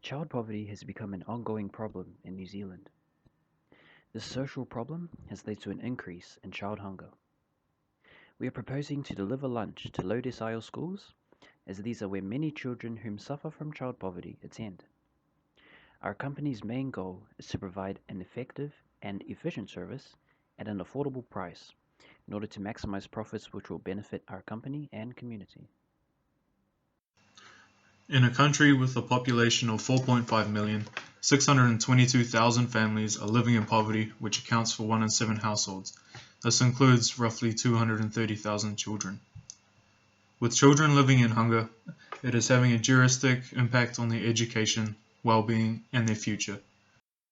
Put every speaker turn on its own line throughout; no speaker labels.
Child poverty has become an ongoing problem in New Zealand. This social problem has led to an increase in child hunger. We are proposing to deliver lunch to low decile schools, as these are where many children whom suffer from child poverty attend. Our company's main goal is to provide an effective and efficient service at an affordable price in order to maximize profits which will benefit our company and community.
In a country with a population of 4.5 million, 622,000 families are living in poverty, which accounts for 1 in 7 households. This includes roughly 230,000 children. With children living in hunger, it is having a drastic impact on their education, well-being, and their future.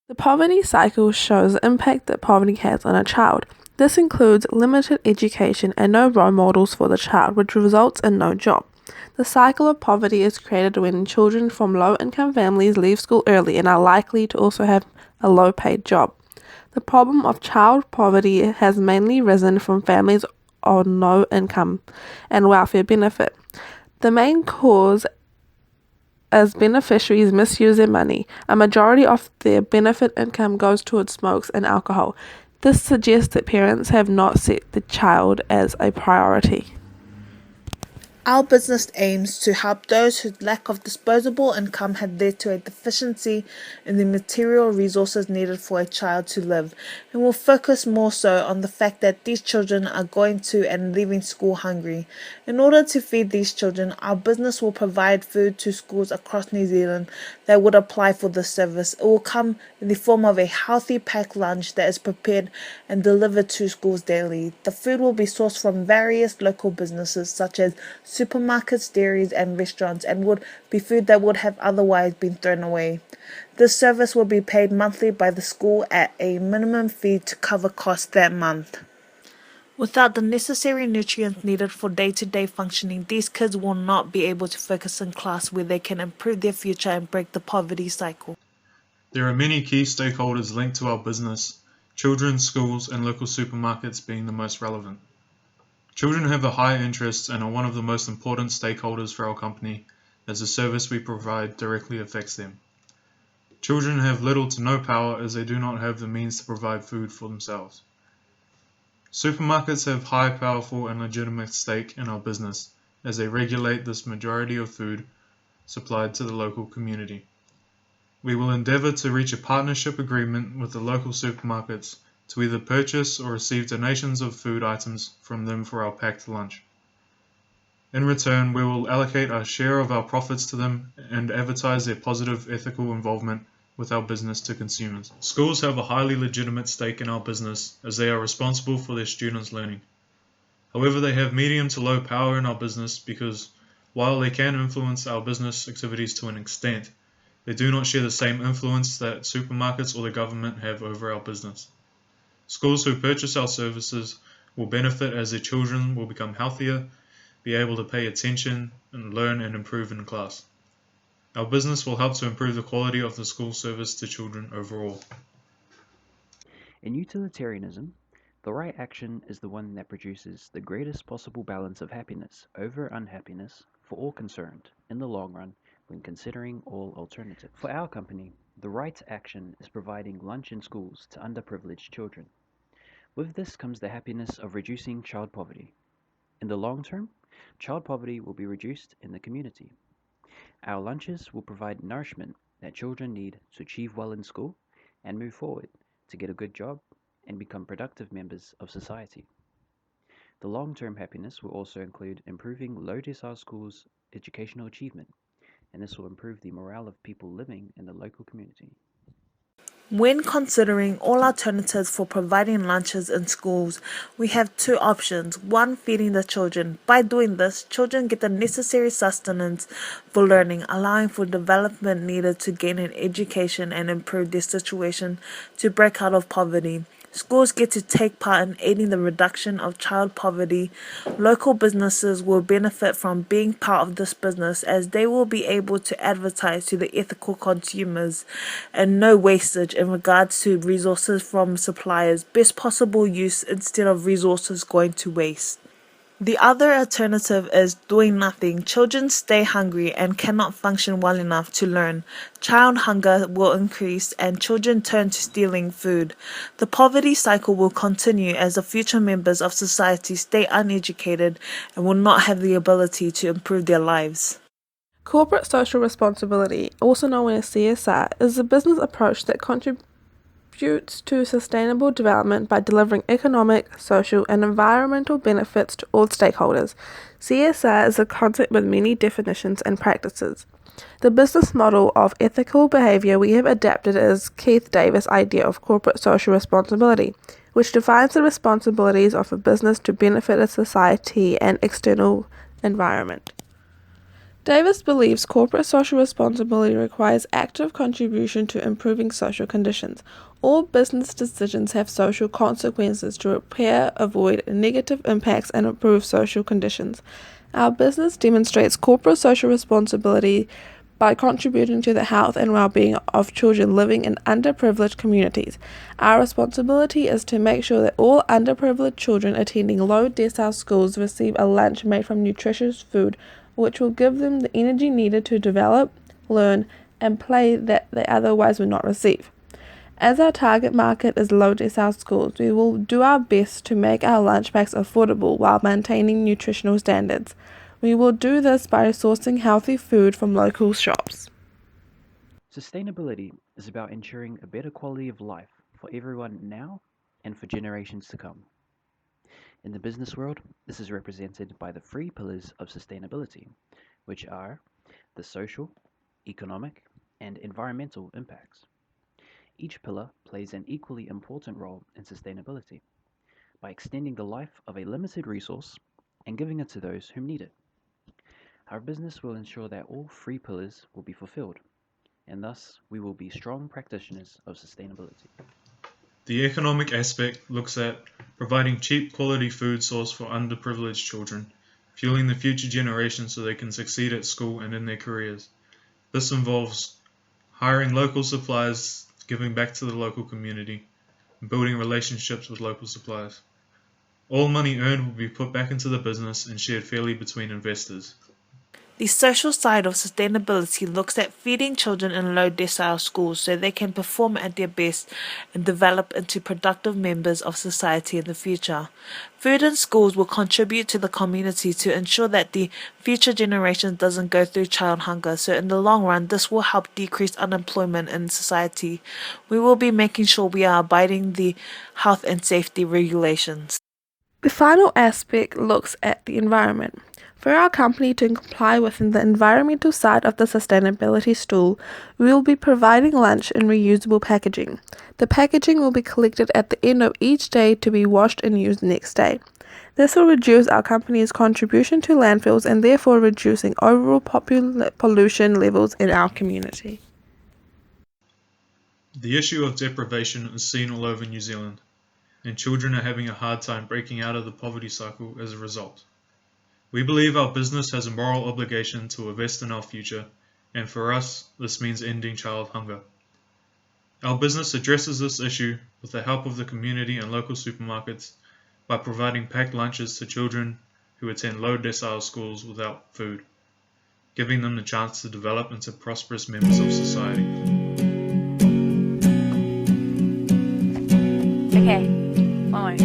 The poverty cycle shows the impact that poverty has on a child. This includes limited education and no role models for the child, which results in no job. The cycle of poverty is created when children from low-income families leave school early and are likely to also have a low-paid job. The problem of child poverty has mainly risen from families on no income and welfare benefit. The main cause as beneficiaries misuse their money. A majority of their benefit income goes towards smokes and alcohol. This suggests that parents have not set the child as a priority.
Our business aims to help those whose lack of disposable income had led to a deficiency in the material resources needed for a child to live, and will focus more so on the fact that these children are going to and leaving school hungry. In order to feed these children, our business will provide food to schools across New Zealand that would apply for this service. It will come in the form of a healthy packed lunch that is prepared and delivered to schools daily. The food will be sourced from various local businesses such as supermarkets, dairies, and restaurants, and would be food that would have otherwise been thrown away. This service will be paid monthly by the school at a minimum fee to cover costs that month. Without the necessary nutrients needed for day-to-day functioning, these kids will not be able to focus in class where they can improve their future and break the poverty cycle.
There are many key stakeholders linked to our business, children, schools, and local supermarkets being the most relevant. Children have a high interest and are one of the most important stakeholders for our company, as the service we provide directly affects them. Children have little to no power as they do not have the means to provide food for themselves. Supermarkets have high, powerful, and legitimate stake in our business, as they regulate this majority of food supplied to the local community. We will endeavour to reach a partnership agreement with the local supermarkets to either purchase or receive donations of food items from them for our packed lunch. In return, we will allocate our share of our profits to them and advertise their positive ethical involvement with our business to consumers. Schools have a highly legitimate stake in our business as they are responsible for their students' learning. However, they have medium to low power in our business because while they can influence our business activities to an extent, they do not share the same influence that supermarkets or the government have over our business. Schools who purchase our services will benefit as their children will become healthier, be able to pay attention, and learn and improve in class. Our business will help to improve the quality of the school service to children overall.
In utilitarianism, the right action is the one that produces the greatest possible balance of happiness over unhappiness for all concerned in the long run when considering all alternatives. For our company, the right action is providing lunch in schools to underprivileged children. With this comes the happiness of reducing child poverty. In the long term, child poverty will be reduced in the community. Our lunches will provide nourishment that children need to achieve well in school and move forward to get a good job and become productive members of society. The long-term happiness will also include improving low decile schools' educational achievement, and this will improve the morale of people living in the local community.
When considering all alternatives for providing lunches in schools, we have two options. One, feeding the children. By doing this, children get the necessary sustenance for learning, allowing for development needed to gain an education and improve their situation to break out of poverty. Schools get to take part in aiding the reduction of child poverty. Local businesses will benefit from being part of this business as they will be able to advertise to the ethical consumers and no wastage in regards to resources from suppliers. Best possible use instead of resources going to waste. The other alternative is doing nothing. Children stay hungry and cannot function well enough to learn. Child hunger will increase and children turn to stealing food. The poverty cycle will continue as the future members of society stay uneducated and will not have the ability to improve their lives.
Corporate social responsibility, also known as CSR, is a business approach that contributes to sustainable development by delivering economic, social, and environmental benefits to all stakeholders. CSR is a concept with many definitions and practices. The business model of ethical behavior we have adapted is Keith Davis' idea of corporate social responsibility, which defines the responsibilities of a business to benefit a society and external environment. Davis believes corporate social responsibility requires active contribution to improving social conditions. All business decisions have social consequences to repair, avoid negative impacts, and improve social conditions. Our business demonstrates corporate social responsibility by contributing to the health and well-being of children living in underprivileged communities. Our responsibility is to make sure that all underprivileged children attending low decile schools receive a lunch made from nutritious food, which will give them the energy needed to develop, learn, and play that they otherwise would not receive. As our target market is low decile schools, we will do our best to make our lunch packs affordable while maintaining nutritional standards. We will do this by sourcing healthy food from local shops.
Sustainability is about ensuring a better quality of life for everyone now and for generations to come. In the business world, this is represented by the 3 pillars of sustainability, which are the social, economic, and environmental impacts. Each pillar plays an equally important role in sustainability by extending the life of a limited resource and giving it to those who need it. Our business will ensure that all 3 pillars will be fulfilled, and thus we will be strong practitioners of sustainability.
The economic aspect looks at providing cheap quality food source for underprivileged children, fueling the future generations so they can succeed at school and in their careers. This involves hiring local suppliers, giving back to the local community, and building relationships with local suppliers. All money earned will be put back into the business and shared fairly between investors.
The social side of sustainability looks at feeding children in low decile schools so they can perform at their best and develop into productive members of society in the future. Food in schools will contribute to the community to ensure that the future generation doesn't go through child hunger, so in the long run this will help decrease unemployment in society. We will be making sure we are abiding the health and safety regulations.
The final aspect looks at the environment. For our company to comply within the environmental side of the sustainability stool, we will be providing lunch in reusable packaging. The packaging will be collected at the end of each day to be washed and used next day. This will reduce our company's contribution to landfills and therefore reducing overall pollution levels in our community.
The issue of deprivation is seen all over New Zealand, and children are having a hard time breaking out of the poverty cycle as a result. We believe our business has a moral obligation to invest in our future, and for us, this means ending child hunger. Our business addresses this issue with the help of the community and local supermarkets by providing packed lunches to children who attend low decile schools without food, giving them the chance to develop into prosperous members of society.
Okay, follow.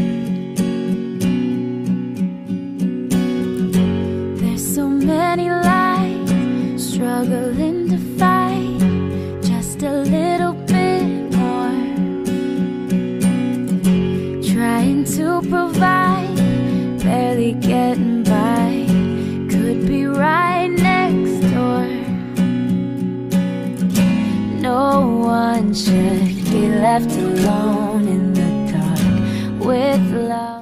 So many lives struggling to fight just a little bit more, trying to provide, barely getting by, could be right next door. No one should be left alone in the dark with love.